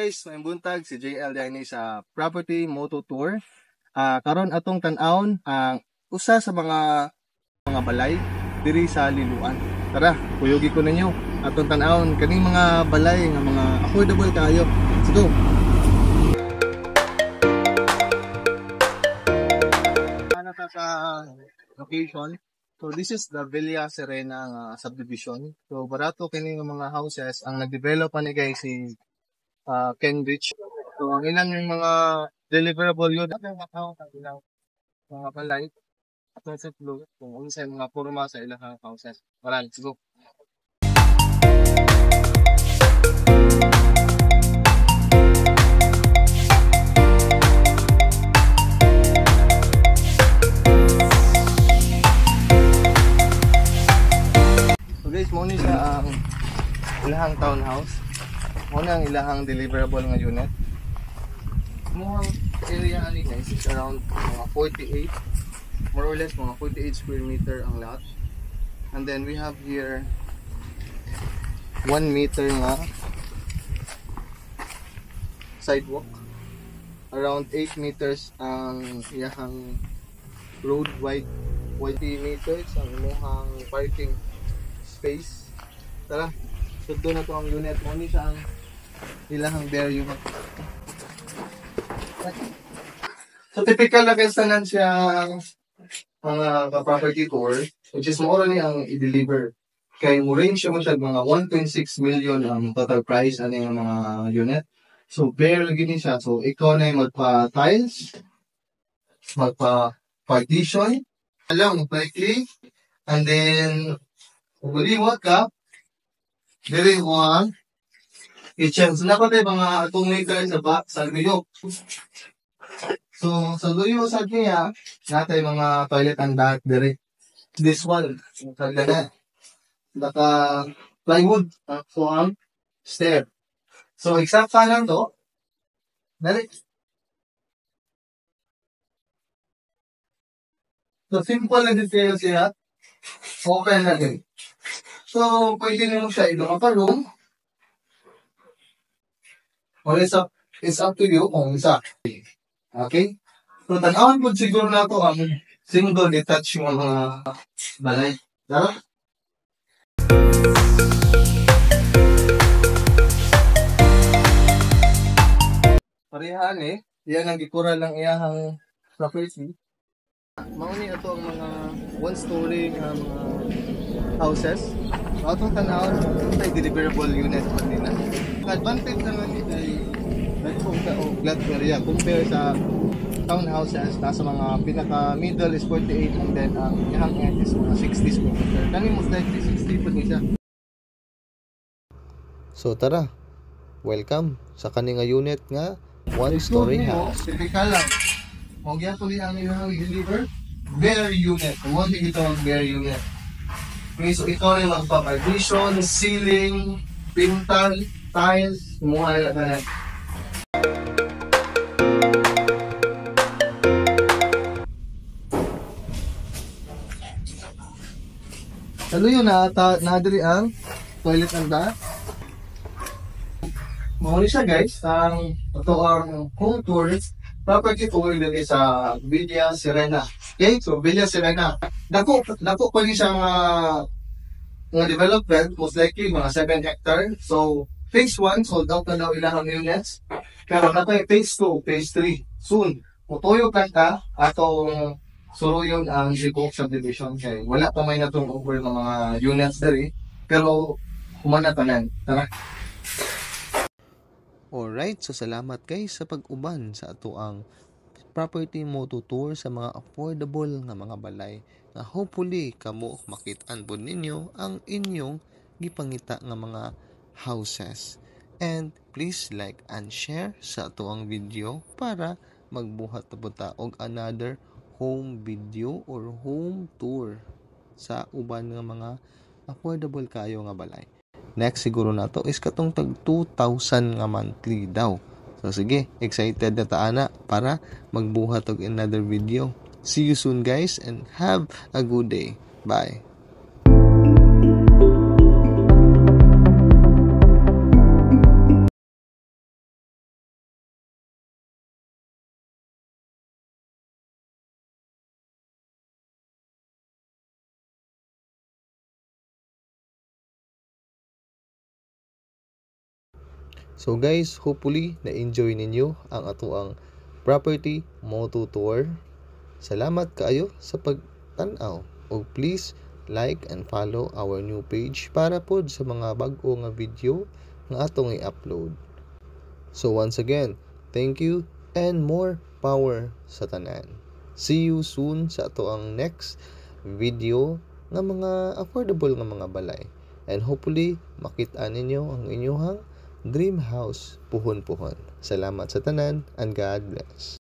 guys, may buntag si JL dahil sa Property Moto Tour. Karon atong tan-awon ang usa sa mga balay diri sa Liloan. Tara, kuyugi ko ninyo atong tan-awon kaning mga balay nga mga affordable kayo. Let's go. Ano ta sa location? So this is the Villa Serena subdivision. So barato kini nga mga houses ang nag-develop ni guys si Kenrich. So ang ilang yung mga deliverable yun mga balay at sa flow kung unsa mga porma sa ilang houses. Tara, let's go. So guys, mo ni sa ilahang townhouse. Muna ang ilahang deliverable nga unit. Mga area ani guys is around mga 48, more or less mga 48 square meter ang lot. And then we have here 1 meter nga sidewalk. Around 8 meters ang iyahang road wide, 20 meters ang imuhang parking space. Tara, sudo na to ang unit mo ni sa ilahang bare unit. So typical na kasanan siya mga property tour, which is more ni ang i-deliver. Kay mo range siya mo siya mga 1.6 million ang total price ani nga mga unit. So bare lagi ni siya. So ikaw na magpa-tiles, magpa-partition, alam likely, and then uliwat ka diri mo kitchen. So dapat ay mga 2 meter sa luyok. So sa luyok sa kanya natay mga toilet and bath diri. This one kagana naka plywood so ang stair. So exact lang to dali. So simple na detail siya, open na din. So pwede nyo siya ilong pa room. Or it's up to you kung isa. Okay? So, tanawan po siguro na ito ang single detached yung mga balay. Tara? Parehaan Iyan ang gikura lang iyahang property. Mauni ito ang mga one-story mga houses. So, atong tanawon ay deliverable unit din na. Advantage naman ay flat area compare sa townhouses na sa mga pinaka middle is 48 and then ang ihang end is mga 60 square meter. Kani most likely 60 po niya. So tara, welcome sa kaninga unit nga one story house. Typical lang. Huwag yan po ang ihang deliver bare unit. Huwag ito ang bare unit. Okay, so ikaw rin magpa-partition, ceiling, pintal, tiles, mga lahat. Lalo yun na-adri ang toilet and bath. Mahuli siya guys, ito ang home tour, property tour dito sa Villa Serena. Okay, so Villa Serena. Dako pa rin siya mga development, most likely mga 7 hectare. So, phase 1, sold out na daw ilang units. Pero natay phase 2, phase 3, soon. Mutuyo kanta atong suruyon ang Jibok subdivision. Kaya wala pa may natong over ng mga units dari. Pero humana tanan. Tara. Alright, so salamat guys sa pag-uban sa ato ang property moto tour sa mga affordable nga mga balay na hopefully kamo makit-an po ninyo ang inyong gipangita nga mga houses. And please like and share sa ato ang video para magbuhat ta buta og another home video or home tour sa uban nga mga affordable kayo nga balay. Next siguro na to is katong tag 2,000 nga monthly daw. So sige, excited na taana para magbuhat og another video. See you soon guys and have a good day. Bye. So guys, hopefully na-enjoy ninyo ang atoang property moto tour. Salamat kaayo sa pagtan-aw. O please like and follow our new page para pod sa mga bag-o nga video nga atong i-upload. So once again, thank you and more power sa tanan. See you soon sa atoang next video nga mga affordable nga mga balay. And hopefully makita ninyo ang inyong dream house puhon-puhon. Salamat sa tanan and God bless.